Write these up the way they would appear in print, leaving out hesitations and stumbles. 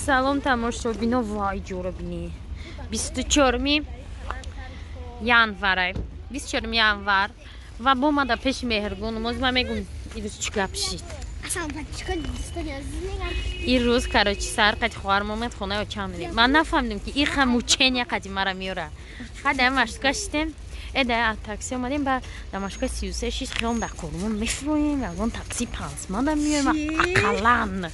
Salom тамошобино вай ҷора бини 24 январ 24 январ ва бомада пеши меҳрубон моз ма мегум ирӯз чӣ гап шид ирӯз карочи сар қати хоҳарам омад хонаи очам мебин ман нафаҳмидам ки ин ха мучения қати мара меёра қадаи машка шидем эда такси омадем ба дамашка 33 шиш хиём да кормон мефироем ягон такси 5 мада меёем ақаллан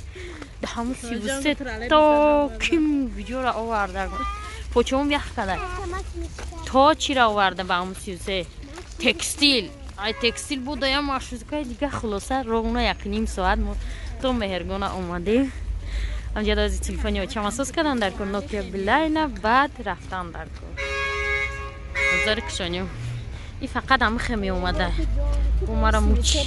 да ҳамун 33 то ким видеора оварда почаум ях када то чира оварда ба ҳамун 33 текстил ай текстил будаям машузкаи дига хулоса ровно як ним соат мо то меҳргона омадем амҷад ози телефони очам асос кардан дар кор Nokia билайна баъд рафтан дар кор зори кушонем и фақат ҳам хе меомада бо мара мучи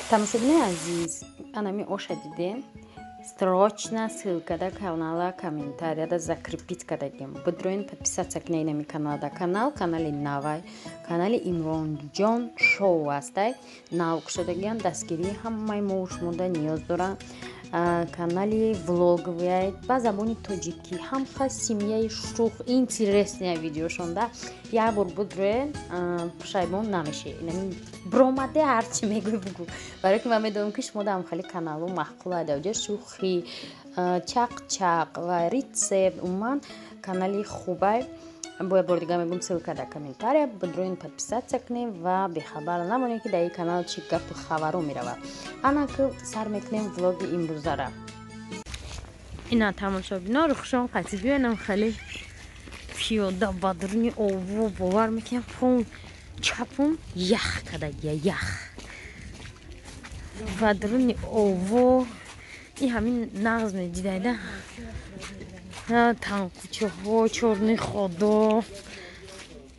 Тамошобини азиз, анами оша дидем. Срочно ссылка до канала, комментария да закрепить кадагем. Будем подписаться к ней на канал, да канале Навай, канале Имронҷон шоу астай. Наук шудагем дастгирии ҳамаи моуш мода ниёз дорам. Канали влоговый ба забони тоҷикӣ ҳамха семьяи шух интересная видеошонда як бор будре пушаймон намеши инами бромаде ҳарчи мегӯй бугӯ барои ки ман медонам ки шумо дам хали каналу маҳқул адаҷа шухӣ чақчақ ва рецепт умуман канали хубай бо бор дига мегӯм ссылка дар комментария будроин подписаться кунем ва бехабар намонем ки дар ин канал чӣ гапу хабару меравад ана ки сар мекунем влоги имрӯзара ина тамошобино рухшон қати биёнам хали пиёда ба дуруни ово бовар мекунам пом чапум ях кадагия ях ба дуруни ово ин ҳамин нағз медидайда танқучаҳо чорни ходо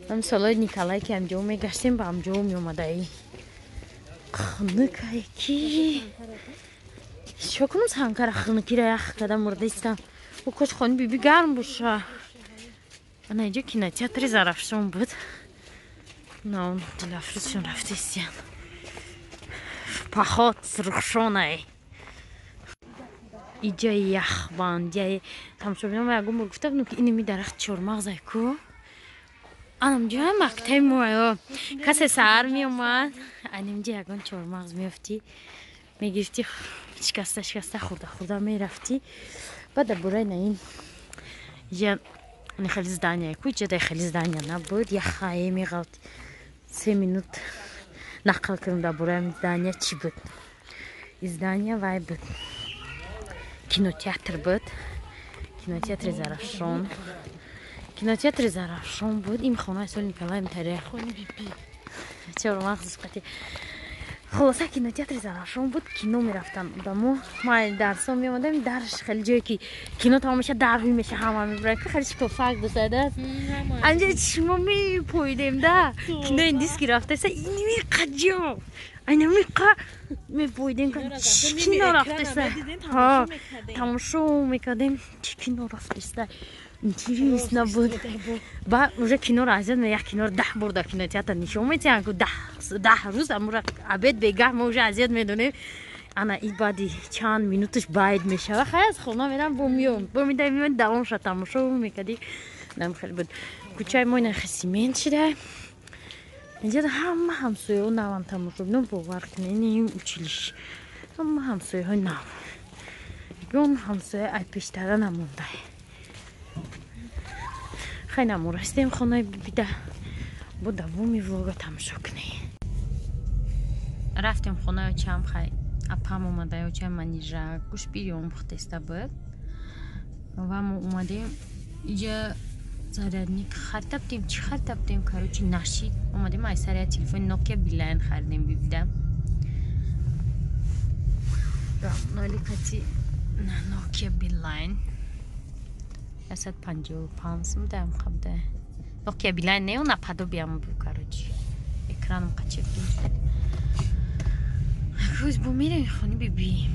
ҳам солои Николай ки амҷо мегаштем ба амҷо меомадаи хунукае ки чо кунам санкара хунукира ях када мурда истам бо кош хони биби гарм боша ана инҷо кинотеатри Зарафшон буд на он дилафризшон рафта истиян поход с Рухшоной иҷа яхбанд тамошобинам ягон бор гуфта будам ки инами дарахти чормағзай ку анамҷоа мактаби моё касе саар меомад анамҷа ягон чормағз меёфтӣ мегирифтӣ шикаста хурда мерафтӣ баъда бураи на ин иҷа ани хели здания ку иҷа дай хели здания набуд яхае меғалти 3 минут нақл кардам дар бураи здания чӣ буд здания вай буд кинотеатр буд кинотеатри Зарафшон кинотеатри Зарафшон буд ин хонаи соли Николай Мтаря чормағз қати хулоса кинотеатри Зарафшон буд кино мерафтам дамо ман дарсон меомадам дарш хеле ҷое ки кино тамом меша дарҳуй меша ҳама мебурад ки хеле шикофак досадаст анҷа чишмо мепоидем да кинои диски рафтаиса инмеқаҷо айнамеқа мепоидем кино рафтаиса тамошо мекардем чи кино рафтаиста интересно буд ба уже киноро азият ме як киноро 10 бор дар кинотеатр нишон метиҳанд ку 10 рӯз амура абед бегаҳ мо уже азият медонем ана и баъди чанд минуташ байд мешава хай аз хона мерам бомидам давом шуд тамошо мекарди нам хеле буд кӯчаи мо ина хисимент шуда инҷа ҳама ҳамсояҳо навам тамошобинам бовар кунем училиш ҳама ҳамсояҳои нав ягон ҳамсоя ай пештара намонда хай намора истем хонаи бибида бо давоми влога тамошо кунем рафтем хонаи очам хай апам омадаи очам манижа гӯш бирём пухтеста буд ва мо омадем иҷа зарядник خریدیم چی خریدیم کاروچی نشید اومدیم ایسریه تلفن نوکیا بیلاین خریدیم بیبدم نالی کتی نوکیا بیلاین 155 میدم خبده نوکیا بیلاین نه اون پدو بیام بو کاروچی اکرانم قچیدیم روز بو میریم خونی بیبی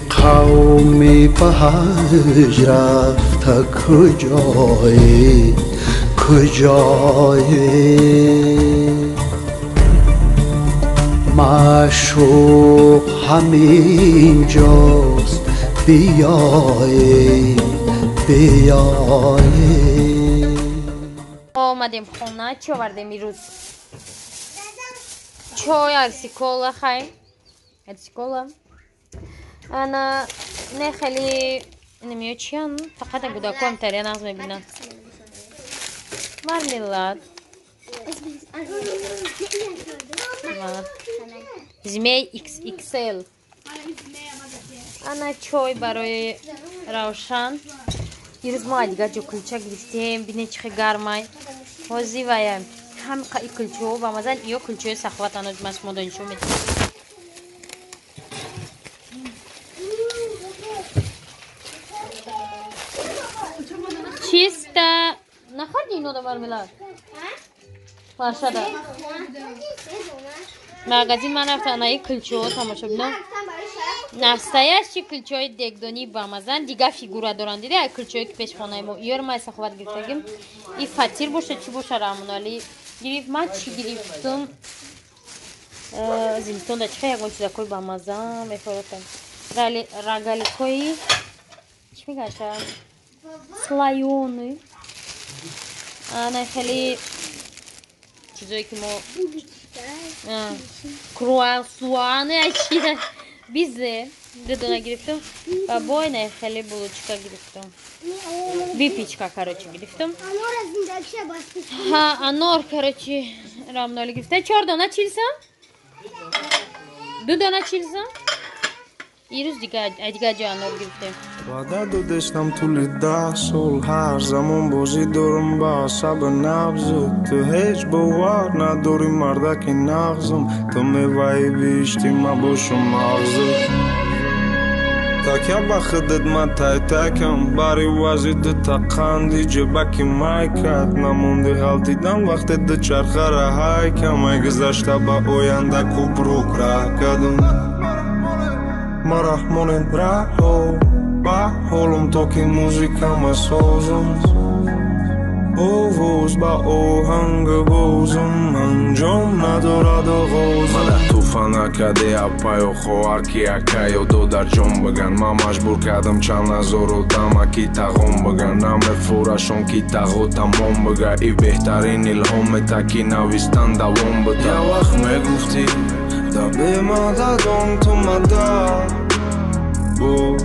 قومی به هج رفته کجایی معشوق همین جاست بیایی اومدیم خونه چی آوردیم امروز چای ارسیکولا خواهیم ارسیکولا انا نه خیلی نمیاد چیان فقط گوداکوام تری ناز میبینم مرملاد زمه XXL انا چای برای روشن دیروز ما دیگه جو کلچه گرفتیم بینه چخه گرمای وزی وایم هم قای کلچه و مثلا ایو کلچه سخوات انوج مس مدنشو میتونم چیسته نخوردی اینو دا مرملاد فرشده مغازی من رفت انایی کلچه ها تماشا بینم نفسایش چی کلچه های دگدانی با مزن دیگه فیگوره دارن دیده ای کلچه های که پیش خانه ما ایار ما ایسا خوبت گرفتگیم ای فتیر باشه چی باشه رامونالی گریف من چی گریفتم زیمتون دا چه یکون چیزا کوی با مزن میخورتم راگالی کوی چی میگشم سلایونی نه خیلی چیزایی که ما کرواسوانه چیه بیزه دادونه گرفتم و باینه خیلی بلوچکا گرفتم بیپیچکا کاروچی گرفتم ها انار کاروچی رامنالی گرفته 4 دانه چیلسم 2 دانه چیلسم ایروز دیگه جا انار گرفتیم وعده داشتم طول 10 سال هر زمان بازی دارم با عصب نبضت تو هیچ باور نداری مردک نغزم تو میوهی بیشتی ما باشم مغزت تاکیا با خودت من تای تکم باری وزید تقندی جبکی مایکت نمونده حال دیدم وقت دو چرخه را هایکم ای گذشته با اوینده کبروک را کدم مرا مونن راهو با حالم تو که موزیکم سازم اووز با اوهنگ بازم انجام ندارد آغازم من توفان نکده اپایو خوار کی اکایو دو در جون بگن من مجبور کردم چند هزار و دمکی تغم بگن نم فورشون کی تغو تمام بگه ای بهترین الهام تکی نویستن دوام بده یه وقت میگفتی دا به مددم تو مدد باش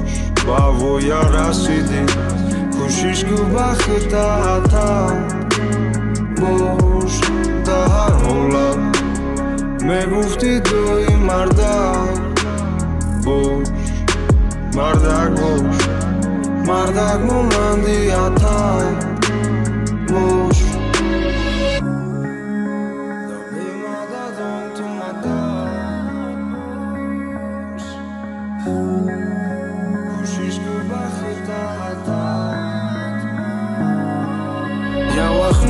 با ویا رسیدی کوشش کو بخت تا باش در هر حالت میگفتی دوی مردک باش مردک باش مردک مومندی اتای باش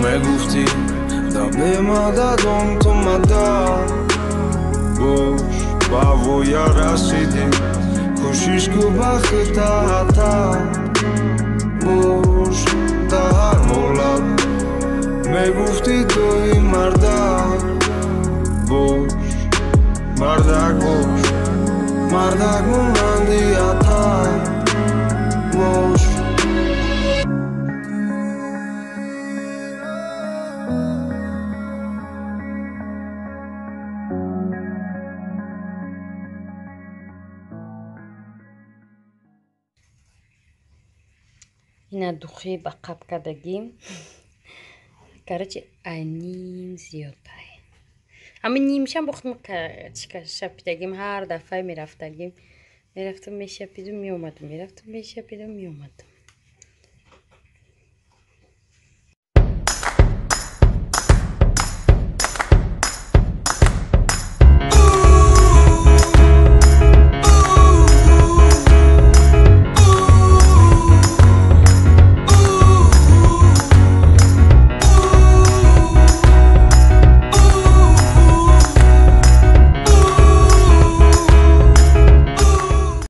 میگفتی دا به مددم تو مدد باش با ویا رسیدی کوشش کو بخت تا باش در هر حالت میگفتی توی مردک باش مردک باش مردک موندی اتک باش اینا دخی با قب کردگیم کرچی اینیم زیاد پای اما نیمشم بخم که شپیدگیم هر دفعه میرفتم میشپیدم میومدم میرفتم میشپیدم میومدم